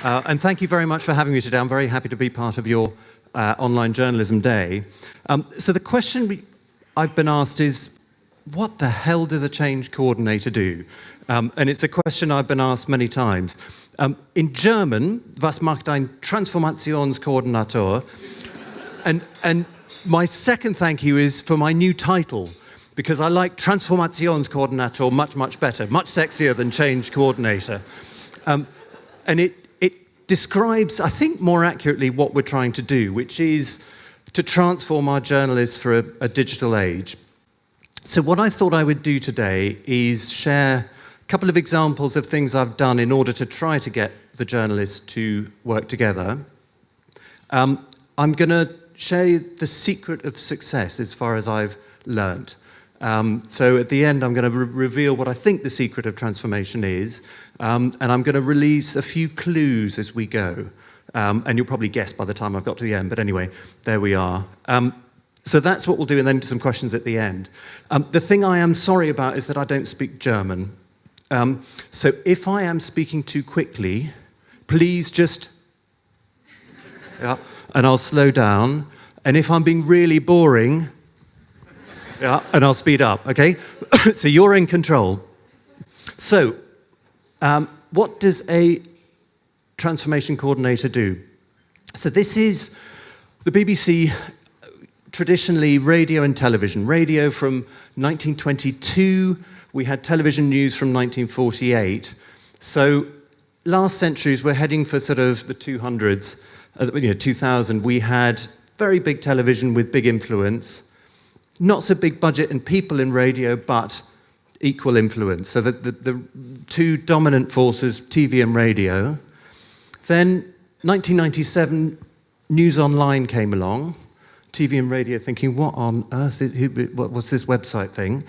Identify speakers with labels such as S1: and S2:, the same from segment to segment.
S1: And thank you very much for having me today. I'm very happy to be part of your online journalism day. So the question I've been asked is, what the hell does a change coordinator do? And it's a question I've been asked many times. In German, was macht ein Transformationskoordinator? And my second thank you is for my new title, because I like Transformationskoordinator much, much better, much sexier than change coordinator. And it describes, I think, more accurately what we're trying to do, which is to transform our journalists for a digital age. So what I thought I would do today is share a couple of examples of things I've done in order to try to get the journalists to work together. I'm going to share the secret of success as far as I've learned. So at the end, I'm going to reveal what I think the secret of transformation is, and I'm going to release a few clues as we go. And you'll probably guess by the time I've got to the end, but anyway, there we are. So that's what we'll do, and then some questions at the end. The thing I am sorry about is that I don't speak German. So if I am speaking too quickly, please just... Yeah, and I'll slow down. And if I'm being really boring... Yeah, and I'll speed up, okay? So you're in control. So, what does a transformation coordinator do? So this is the BBC, traditionally radio and television. Radio from 1922, we had television news from 1948. So last centuries, we're heading for sort of the 200s, 2000, we had very big television with big influence. Not so big budget and people in radio, but equal influence. So the two dominant forces, TV and radio. Then, 1997, News Online came along. TV and radio thinking, what on earth, what's this website thing?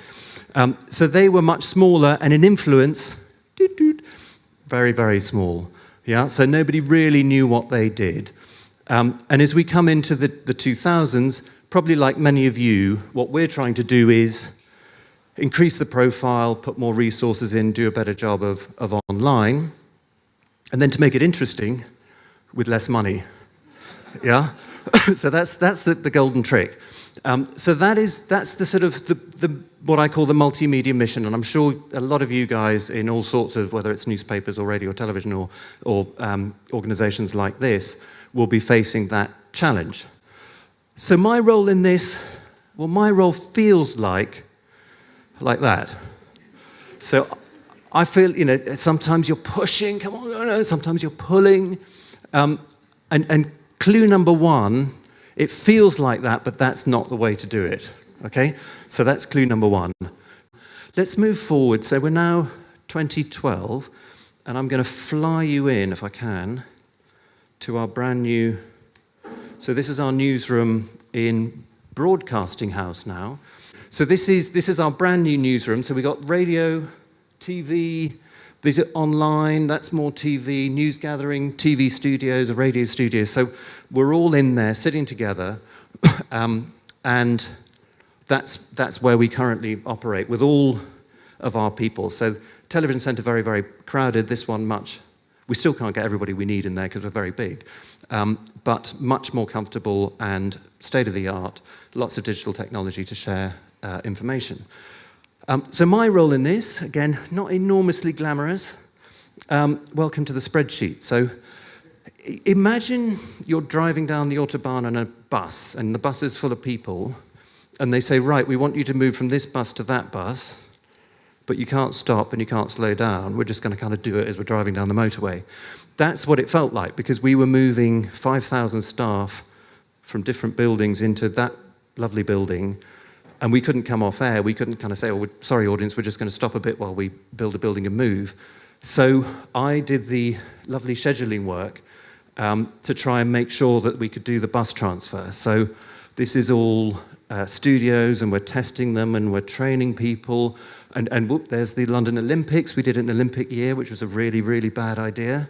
S1: So they were much smaller, and in influence, very, very small. Yeah, so nobody really knew what they did. And as we come into the 2000s, probably like many of you, what we're trying to do is increase the profile, put more resources in, do a better job of online, and then to make it interesting, with less money. Yeah? So that's the golden trick. So that's the sort of the what I call the multimedia mission, and I'm sure a lot of you guys in all sorts of, whether it's newspapers or radio or television or organizations like this, will be facing that challenge. So my role in this, well, my role feels like that. So I feel, sometimes you're pushing, come on, sometimes you're pulling. And clue number one, it feels like that, but that's not the way to do it, okay? So that's clue number one. Let's move forward. So we're now 2012, and I'm going to fly you in, if I can, to our brand new... So this is our newsroom in Broadcasting House now. So this is our brand new newsroom. So we got radio, TV, these are online, that's more TV, news gathering, TV studios, radio studios. So we're all in there sitting together, and that's where we currently operate with all of our people. So television centre, very, very crowded, this one much. We still can't get everybody we need in there because we're very big, but much more comfortable and state-of-the-art, lots of digital technology to share information. So my role in this, again, not enormously glamorous. Welcome to the spreadsheet. So imagine you're driving down the Autobahn on a bus, and the bus is full of people, and they say, right, we want you to move from this bus to that bus, but you can't stop and you can't slow down. We're just going to kind of do it as we're driving down the motorway. That's what it felt like, because we were moving 5,000 staff from different buildings into that lovely building, and we couldn't come off air. We couldn't kind of say, oh, sorry, audience, we're just going to stop a bit while we build a building and move. So I did the lovely scheduling work to try and make sure that we could do the bus transfer. So this is all studios, and we're testing them, and we're training people. And whoop, there's the London Olympics. We did an Olympic year, which was a really, really bad idea.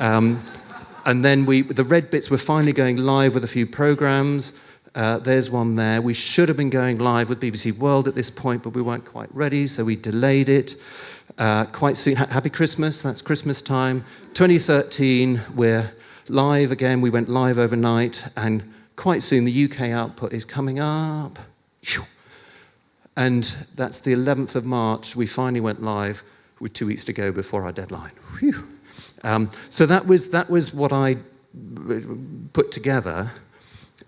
S1: And then the red bits were finally going live with a few programs. There's one there. We should have been going live with BBC World at this point, but we weren't quite ready, so we delayed it. Quite soon, happy Christmas, that's Christmas time. 2013, we're live again. We went live overnight, and quite soon the UK output is coming up. And that's the 11th of March. We finally went live with 2 weeks to go before our deadline. So that was what I put together.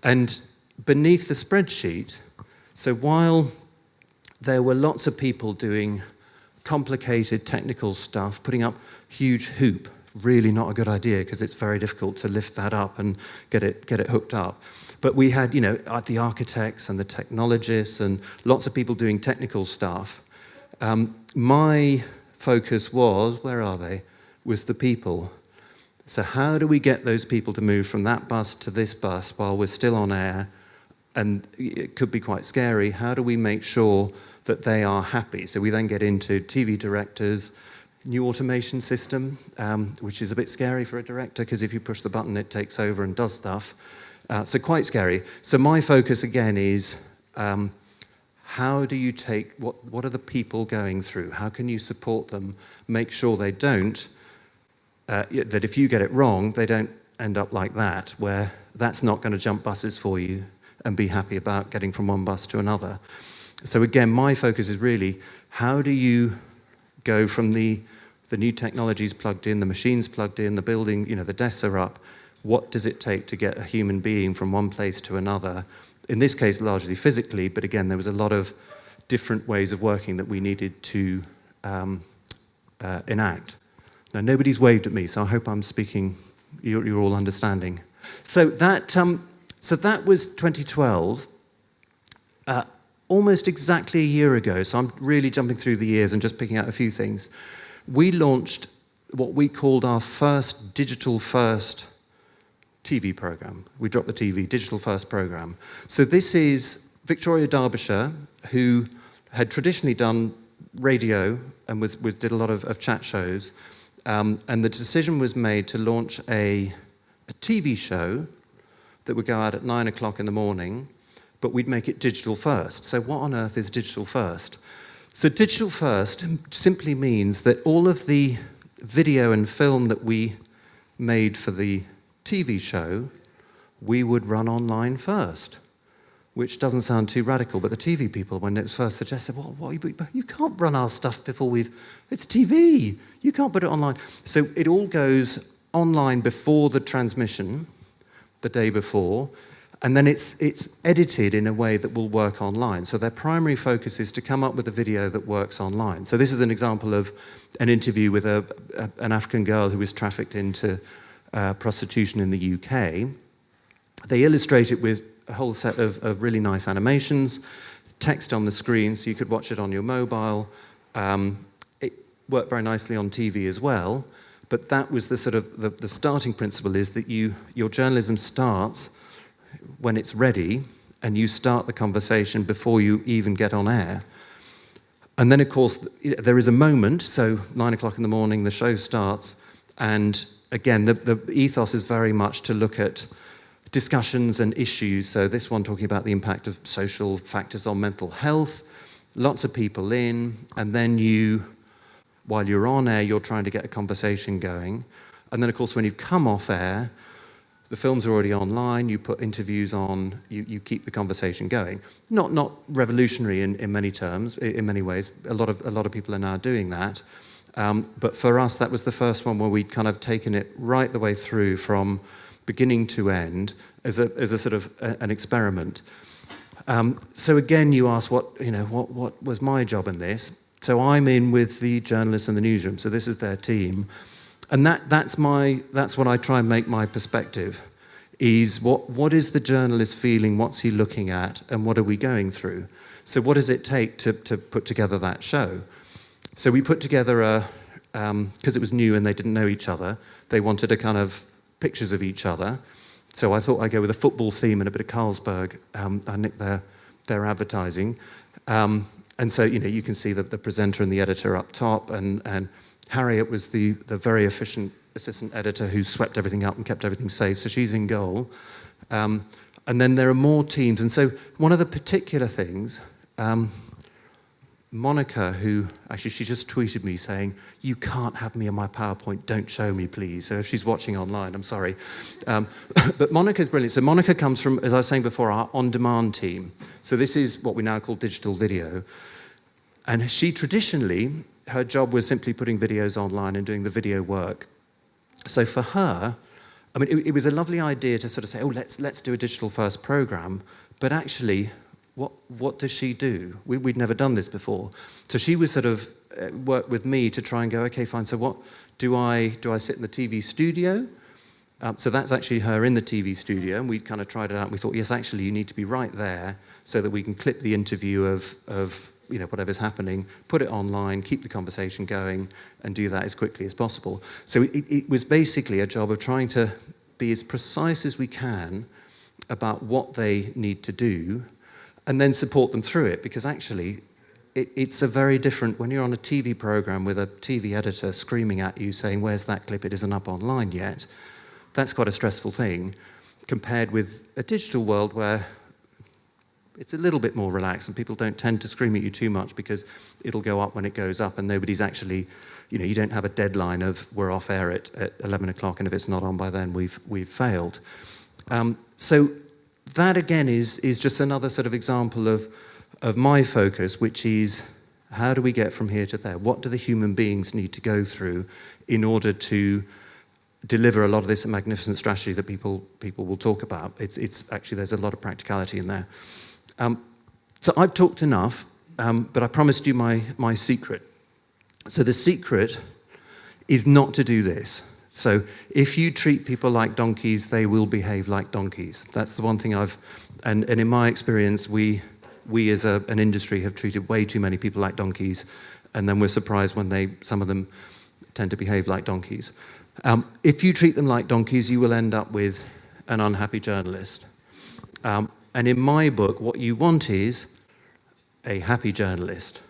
S1: And beneath the spreadsheet, so while there were lots of people doing complicated technical stuff, putting up huge hoop, really not a good idea because it's very difficult to lift that up and get it hooked up. But we had, the architects and the technologists and lots of people doing technical stuff. My focus was, where are they? Was the people. So how do we get those people to move from that bus to this bus while we're still on air? And it could be quite scary. How do we make sure that they are happy? So we then get into TV directors, new automation system, which is a bit scary for a director because if you push the button, it takes over and does stuff. So quite scary. So my focus again is how do you take, what are the people going through? How can you support them? Make sure they don't, that if you get it wrong, they don't end up like that, where that's not going to jump buses for you and be happy about getting from one bus to another. So again, my focus is really, how do you go from the new technologies plugged in, the machines plugged in, the building, the desks are up. What does it take to get a human being from one place to another? In this case, largely physically, but again, there was a lot of different ways of working that we needed to enact. Now, nobody's waved at me, so I hope I'm speaking, you're all understanding. So that was 2012. Almost exactly a year ago, so I'm really jumping through the years and just picking out a few things, we launched what we called our first digital-first TV program. We dropped the TV, digital-first program. So this is Victoria Derbyshire, who had traditionally done radio and did a lot of chat shows, and the decision was made to launch a TV show that would go out at 9 o'clock in the morning, but we'd make it digital first. So what on earth is digital first? So digital first simply means that all of the video and film that we made for the TV show, we would run online first, which doesn't sound too radical, but the TV people, when it was first suggested, you can't run our stuff before it's TV, you can't put it online. So it all goes online before the transmission, the day before, and then it's edited in a way that will work online. So their primary focus is to come up with a video that works online. So this is an example of an interview with an African girl who was trafficked into prostitution in the UK. They illustrate it with a whole set of really nice animations, text on the screen so you could watch it on your mobile. It worked very nicely on TV as well, but that was the sort of the starting principle is that your journalism starts when it's ready, and you start the conversation before you even get on air. And then, of course, there is a moment, so 9 o'clock in the morning, the show starts, and again, the ethos is very much to look at discussions and issues. So this one talking about the impact of social factors on mental health, lots of people in, and then while you're on air, you're trying to get a conversation going. And then, of course, when you've come off air, the films are already online, you put interviews on, you keep the conversation going. Not revolutionary in many terms, in many ways. A lot of people are now doing that. But for us, that was the first one where we'd kind of taken it right the way through from beginning to end as a sort of an experiment. So again, you asked what was my job in this. So I'm in with the journalists in the newsroom. So this is their team. And that's what I try and make my perspective, is what is the journalist feeling, what's he looking at, and what are we going through? So what does it take to put together that show? So we put together because it was new and they didn't know each other, they wanted a kind of pictures of each other. So I thought I'd go with a football theme and a bit of Carlsberg. I nicked their advertising. And so, you can see that the presenter and the editor up top, and Harriet was the very efficient assistant editor who swept everything up and kept everything safe, so she's in goal. And then there are more teams. And so one of the particular things, Monica, who actually she just tweeted me saying, "You can't have me on my PowerPoint, don't show me please." So if she's watching online, I'm sorry. But Monica's brilliant. So Monica comes from, as I was saying before, our on-demand team. So this is what we now call digital video. And she traditionally, her job was simply putting videos online and doing the video work. So for her, I mean, it was a lovely idea to sort of say, oh, let's do a digital first program, but actually, what does she do? We'd never done this before. So she was sort of worked with me to try and go, okay, fine, so what, do I sit in the TV studio? So that's actually her in the TV studio, and we kind of tried it out, and we thought, yes, actually, you need to be right there so that we can clip the interview of you know, whatever's happening, put it online, keep the conversation going, and do that as quickly as possible. So it was basically a job of trying to be as precise as we can about what they need to do, and then support them through it, because actually it's a very different, when you're on a TV program with a TV editor screaming at you saying, where's that clip, it isn't up online yet, that's quite a stressful thing, compared with a digital world where it's a little bit more relaxed and people don't tend to scream at you too much because it'll go up when it goes up and nobody's actually, you know, you don't have a deadline of we're off air at 11 o'clock and if it's not on by then we've failed. So that again is just another sort of example of my focus, which is how do we get from here to there? What do the human beings need to go through in order to deliver a lot of this magnificent strategy that people will talk about? It's actually, there's a lot of practicality in there. So I've talked enough, but I promised you my secret. So the secret is not to do this. So if you treat people like donkeys, they will behave like donkeys. That's the one thing and in my experience, we as an industry have treated way too many people like donkeys, and then we're surprised when some of them tend to behave like donkeys. If you treat them like donkeys, you will end up with an unhappy journalist. And in my book, what you want is a happy journalist.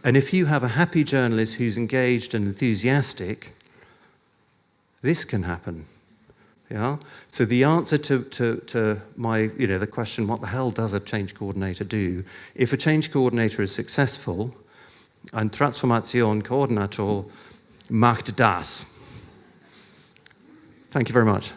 S1: And if you have a happy journalist who's engaged and enthusiastic, this can happen. Yeah? So the answer to my, you know, the question, what the hell does a change coordinator do? If a change coordinator is successful, ein Transformation-Koordinator macht das. Thank you very much.